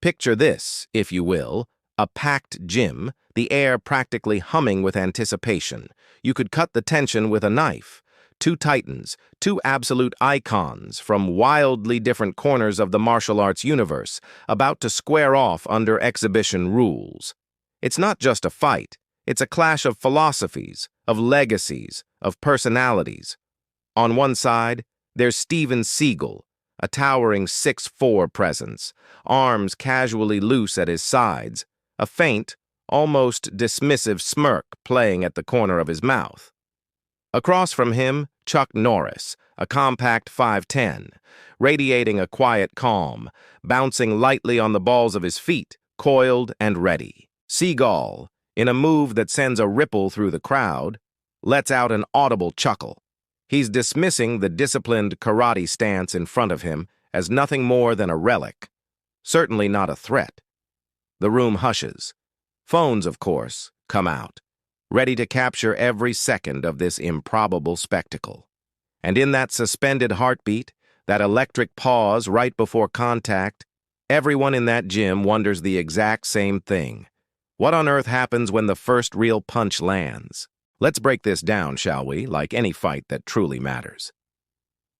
Picture this, if you will, a packed gym, the air practically humming with anticipation. You could cut the tension with a knife. Two titans, two absolute icons from wildly different corners of the martial arts universe, about to square off under exhibition rules. It's not just a fight, it's a clash of philosophies, of legacies, of personalities. On one side, there's Steven Seagal, a towering 6'4" presence, arms casually loose at his sides, a faint, almost dismissive smirk playing at the corner of his mouth. Across from him, Chuck Norris, a compact 5'10", radiating a quiet calm, bouncing lightly on the balls of his feet, coiled and ready. Seagal, in a move that sends a ripple through the crowd, lets out an audible chuckle. He's dismissing the disciplined karate stance in front of him as nothing more than a relic, certainly not a threat. The room hushes. Phones, of course, come out, ready to capture every second of this improbable spectacle. And in that suspended heartbeat, that electric pause right before contact, everyone in that gym wonders the exact same thing. What on earth happens when the first real punch lands? Let's break this down, shall we, like any fight that truly matters.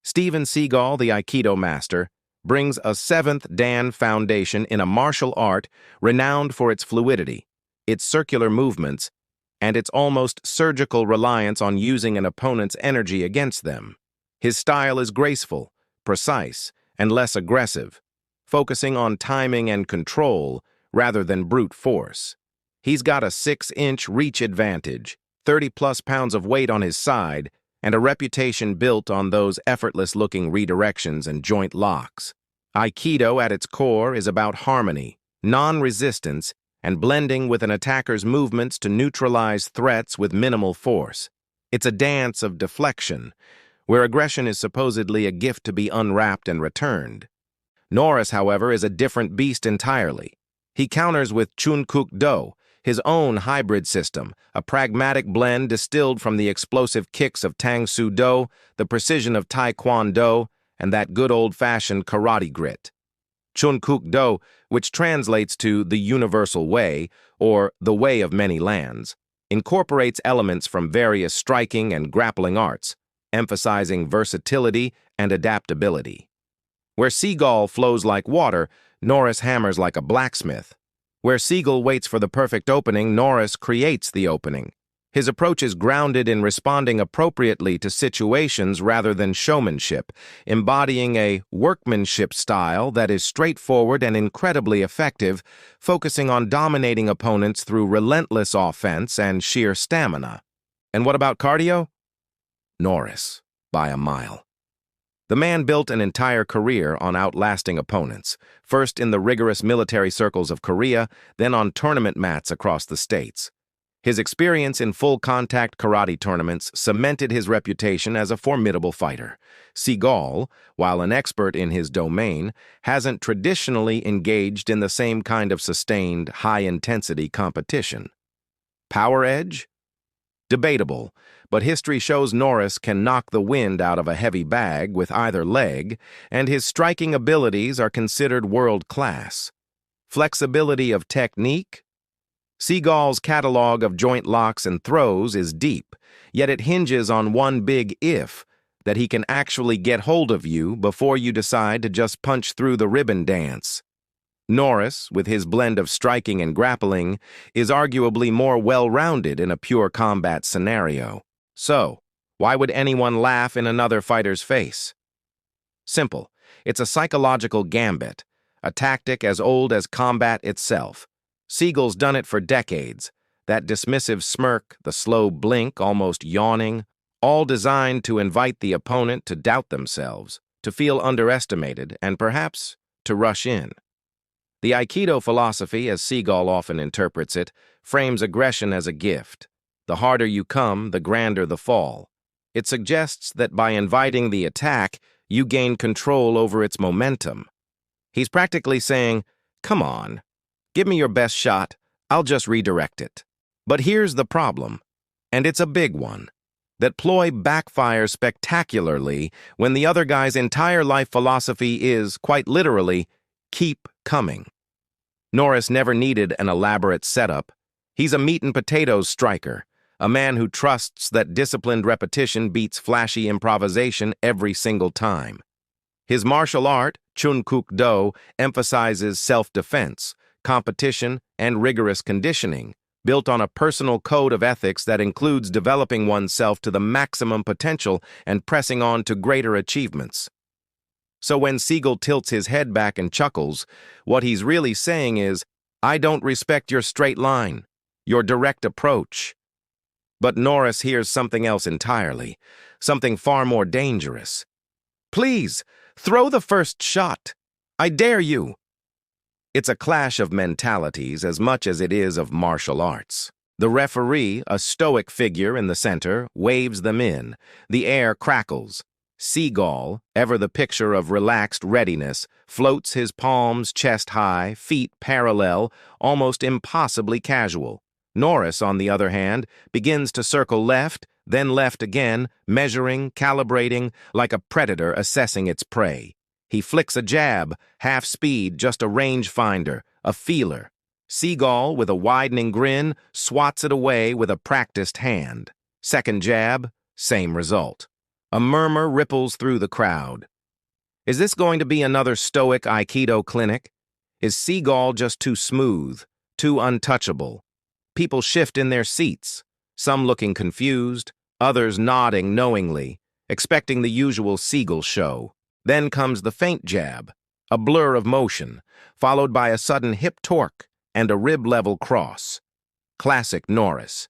Steven Seagal, the Aikido master, brings a seventh Dan foundation in a martial art renowned for its fluidity, its circular movements, and its almost surgical reliance on using an opponent's energy against them. His style is graceful, precise, and less aggressive, focusing on timing and control rather than brute force. He's got a 6-inch reach advantage, 30-plus pounds of weight on his side, and a reputation built on those effortless-looking redirections and joint locks. Aikido, at its core, is about harmony, non-resistance, and blending with an attacker's movements to neutralize threats with minimal force. It's a dance of deflection, where aggression is supposedly a gift to be unwrapped and returned. Norris, however, is a different beast entirely. He counters with Do, his own hybrid system, a pragmatic blend distilled from the explosive kicks of Tang Soo Do, the precision of Taekwondo, and that good old-fashioned karate grit. Do, which translates to the universal way, or the way of many lands, incorporates elements from various striking and grappling arts, emphasizing versatility and adaptability. Where Seagal flows like water, Norris hammers like a blacksmith. Where Seagal waits for the perfect opening, Norris creates the opening. His approach is grounded in responding appropriately to situations rather than showmanship, embodying a workmanship style that is straightforward and incredibly effective, focusing on dominating opponents through relentless offense and sheer stamina. And what about cardio? Norris, by a mile. The man built an entire career on outlasting opponents, first in the rigorous military circles of Korea, then on tournament mats across the states. His experience in full-contact karate tournaments cemented his reputation as a formidable fighter. Seagal, while an expert in his domain, hasn't traditionally engaged in the same kind of sustained, high-intensity competition. Power edge? Debatable, but history shows Norris can knock the wind out of a heavy bag with either leg, and his striking abilities are considered world-class. Flexibility of technique? Seagal's catalog of joint locks and throws is deep, yet it hinges on one big if, that he can actually get hold of you before you decide to just punch through the ribbon dance. Norris, with his blend of striking and grappling, is arguably more well-rounded in a pure combat scenario. So, why would anyone laugh in another fighter's face? Simple. It's a psychological gambit, a tactic as old as combat itself. Seagal's done it for decades. That dismissive smirk, the slow blink, almost yawning, all designed to invite the opponent to doubt themselves, to feel underestimated, and perhaps to rush in. The Aikido philosophy, as Seagal often interprets it, frames aggression as a gift. The harder you come, the grander the fall. It suggests that by inviting the attack, you gain control over its momentum. He's practically saying, "Come on, give me your best shot, I'll just redirect it." But here's the problem, and it's a big one. That ploy backfires spectacularly when the other guy's entire life philosophy is, quite literally, keep coming. Norris never needed an elaborate setup. He's a meat-and-potatoes striker, a man who trusts that disciplined repetition beats flashy improvisation every single time. His martial art, Chun Kuk Do, emphasizes self-defense, competition, and rigorous conditioning, built on a personal code of ethics that includes developing oneself to the maximum potential and pressing on to greater achievements. So when Seagal tilts his head back and chuckles, what he's really saying is, "I don't respect your straight line, your direct approach." But Norris hears something else entirely, something far more dangerous. "Please, throw the first shot. I dare you." It's a clash of mentalities as much as it is of martial arts. The referee, a stoic figure in the center, waves them in. The air crackles. Seagal, ever the picture of relaxed readiness, floats his palms chest high, feet parallel, almost impossibly casual. Norris, on the other hand, begins to circle left, then left again, measuring, calibrating, like a predator assessing its prey. He flicks a jab, half speed, just a rangefinder, a feeler. Seagal, with a widening grin, swats it away with a practiced hand. Second jab, same result. A murmur ripples through the crowd. Is this going to be another stoic Aikido clinic? Is Seagal just too smooth, too untouchable? People shift in their seats, some looking confused, others nodding knowingly, expecting the usual Seagal show. Then comes the feint jab, a blur of motion, followed by a sudden hip torque and a rib-level cross. Classic Norris.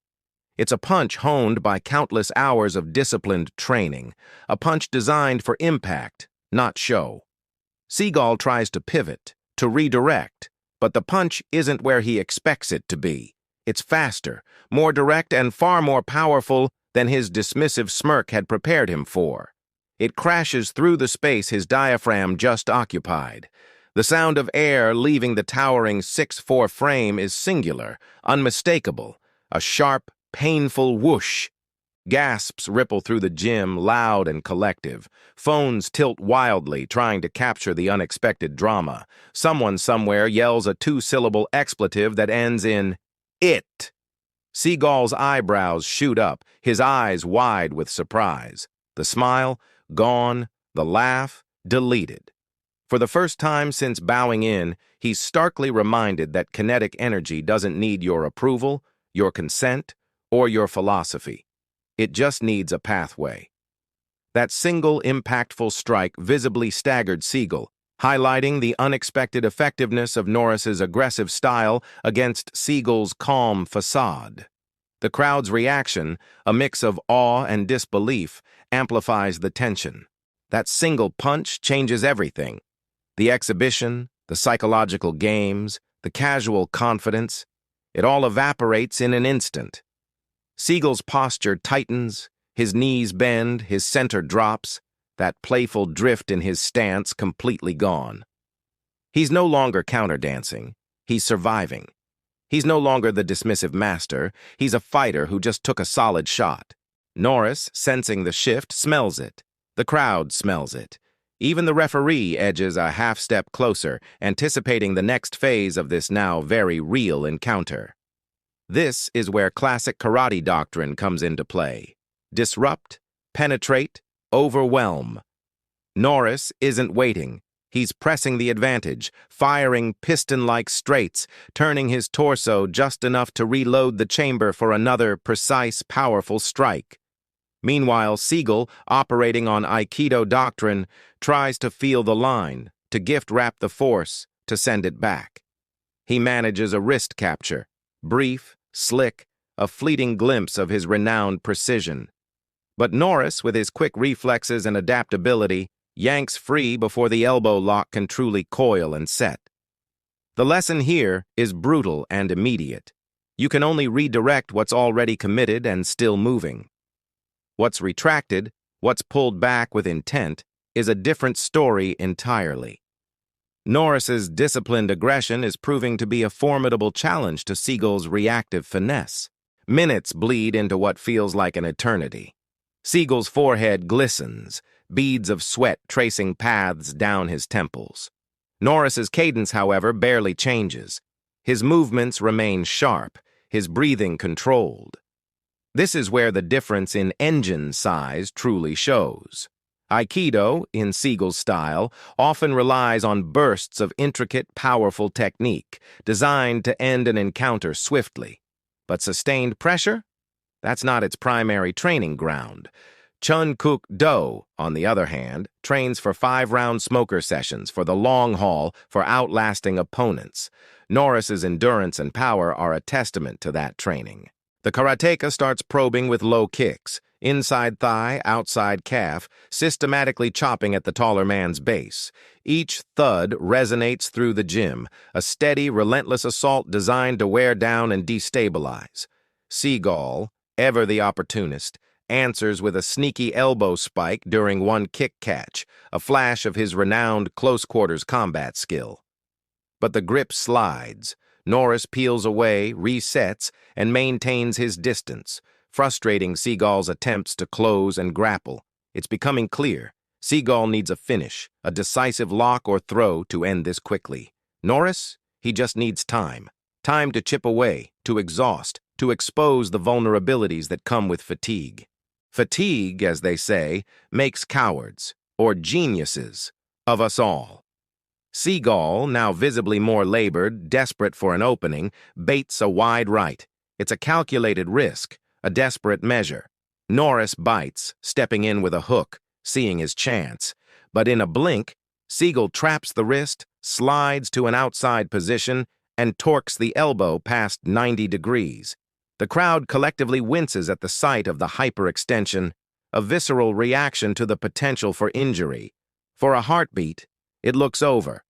It's a punch honed by countless hours of disciplined training, a punch designed for impact, not show. Seagal tries to pivot, to redirect, but the punch isn't where he expects it to be. It's faster, more direct, and far more powerful than his dismissive smirk had prepared him for. It crashes through the space his diaphragm just occupied. The sound of air leaving the towering 6'4" frame is singular, unmistakable, a sharp, painful whoosh. Gasps ripple through the gym, loud and collective. Phones tilt wildly, trying to capture the unexpected drama. Someone somewhere yells a two-syllable expletive that ends in "it." Seagal's eyebrows shoot up, his eyes wide with surprise. The smile, gone, the laugh, deleted. For the first time since bowing in, he's starkly reminded that kinetic energy doesn't need your approval, your consent, or your philosophy. It just needs a pathway. That single impactful strike visibly staggered Seagal, highlighting the unexpected effectiveness of Norris's aggressive style against Seagal's calm facade. The crowd's reaction, a mix of awe and disbelief, amplifies the tension. That single punch changes everything. The exhibition, the psychological games, the casual confidence, it all evaporates in an instant. Seagal's posture tightens, his knees bend, his center drops, that playful drift in his stance completely gone. He's no longer counterdancing, he's surviving. He's no longer the dismissive master, he's a fighter who just took a solid shot. Norris, sensing the shift, smells it. The crowd smells it. Even the referee edges a half-step closer, anticipating the next phase of this now very real encounter. This is where classic karate doctrine comes into play. Disrupt, penetrate, overwhelm. Norris isn't waiting. He's pressing the advantage, firing piston-like straights, turning his torso just enough to reload the chamber for another precise, powerful strike. Meanwhile, Seagal, operating on Aikido doctrine, tries to feel the line, to gift-wrap the force, to send it back. He manages a wrist capture, brief, slick, a fleeting glimpse of his renowned precision. But Norris, with his quick reflexes and adaptability, yanks free before the elbow lock can truly coil and set. The lesson here is brutal and immediate. You can only redirect what's already committed and still moving. What's retracted, what's pulled back with intent, is a different story entirely. Norris's disciplined aggression is proving to be a formidable challenge to Seagal's reactive finesse. Minutes bleed into what feels like an eternity. Seagal's forehead glistens, beads of sweat tracing paths down his temples. Norris's cadence, however, barely changes. His movements remain sharp, his breathing controlled. This is where the difference in engine size truly shows. Aikido, in Seagal's style, often relies on bursts of intricate, powerful technique, designed to end an encounter swiftly. But sustained pressure? That's not its primary training ground. Chun Kook Do, on the other hand, trains for 5-round smoker sessions for the long haul for outlasting opponents. Norris's endurance and power are a testament to that training. The karateka starts probing with low kicks, inside thigh, outside calf, systematically chopping at the taller man's base. Each thud resonates through the gym, a steady, relentless assault designed to wear down and destabilize. Seagal, ever the opportunist, answers with a sneaky elbow spike during one kick catch, a flash of his renowned close-quarters combat skill. But the grip slides. Norris peels away, resets, and maintains his distance, frustrating Seagal's attempts to close and grapple. It's becoming clear. Seagal needs a finish, a decisive lock or throw to end this quickly. Norris, he just needs time. Time to chip away, to exhaust, to expose the vulnerabilities that come with fatigue. Fatigue, as they say, makes cowards, or geniuses, of us all. Seagal, now visibly more labored, desperate for an opening, baits a wide right. It's a calculated risk, a desperate measure. Norris bites, stepping in with a hook, seeing his chance. But in a blink, Seagal traps the wrist, slides to an outside position, and torques the elbow past 90 degrees. The crowd collectively winces at the sight of the hyperextension, a visceral reaction to the potential for injury. For a heartbeat, it looks over.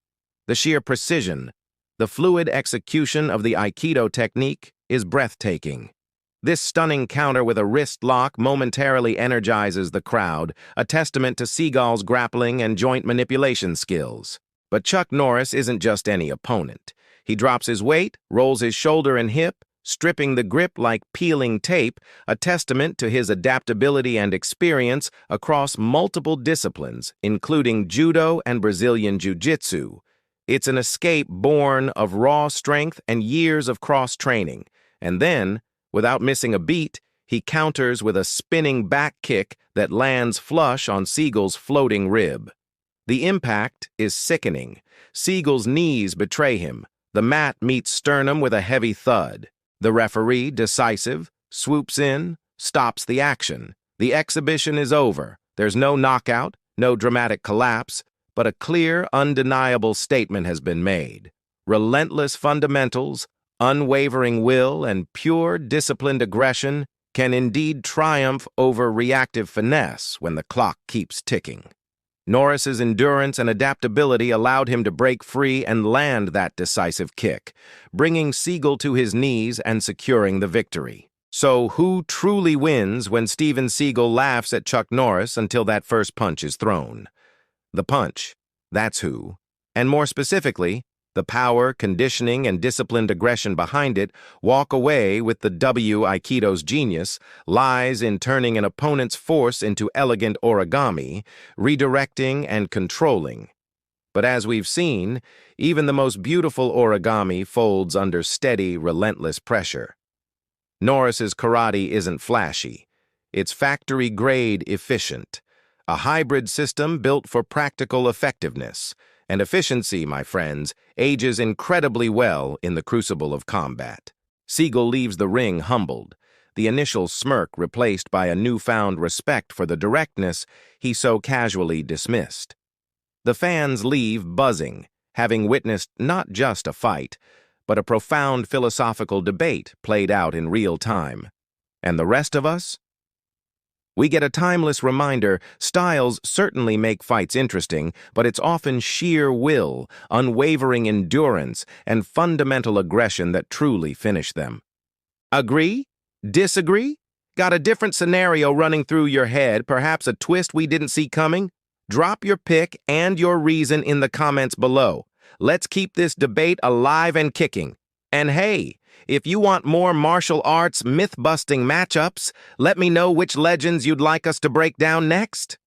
The sheer precision, the fluid execution of the Aikido technique is breathtaking. This stunning counter with a wrist lock momentarily energizes the crowd, a testament to Seagal's grappling and joint manipulation skills. But Chuck Norris isn't just any opponent. He drops his weight, rolls his shoulder and hip, stripping the grip like peeling tape, a testament to his adaptability and experience across multiple disciplines, including judo and Brazilian jiu-jitsu. It's an escape born of raw strength and years of cross-training. And then, without missing a beat, he counters with a spinning back kick that lands flush on Seagal's floating rib. The impact is sickening. Seagal's knees betray him. The mat meets sternum with a heavy thud. The referee, decisive, swoops in, stops the action. The exhibition is over. There's no knockout, no dramatic collapse, but a clear, undeniable statement has been made. Relentless fundamentals, unwavering will, and pure, disciplined aggression can indeed triumph over reactive finesse when the clock keeps ticking. Norris's endurance and adaptability allowed him to break free and land that decisive kick, bringing Seagal to his knees and securing the victory. So who truly wins when Steven Seagal laughs at Chuck Norris until that first punch is thrown? The punch, that's who. And more specifically, the power, conditioning, and disciplined aggression behind it walk away with the W. Aikido's genius lies in turning an opponent's force into elegant origami, redirecting and controlling. But as we've seen, even the most beautiful origami folds under steady, relentless pressure. Norris's karate isn't flashy. It's factory-grade efficient, a hybrid system built for practical effectiveness. And efficiency, my friends, ages incredibly well in the crucible of combat. Seagal leaves the ring humbled, the initial smirk replaced by a newfound respect for the directness he so casually dismissed. The fans leave buzzing, having witnessed not just a fight, but a profound philosophical debate played out in real time. And the rest of us? We get a timeless reminder styles certainly make fights interesting, but it's often sheer will, unwavering endurance, and fundamental aggression that truly finish them. Agree? Disagree? Got a different scenario running through your head, perhaps a twist we didn't see coming? Drop your pick and your reason in the comments below. Let's keep this debate alive and kicking. And hey, if you want more martial arts myth-busting matchups, let me know which legends you'd like us to break down next.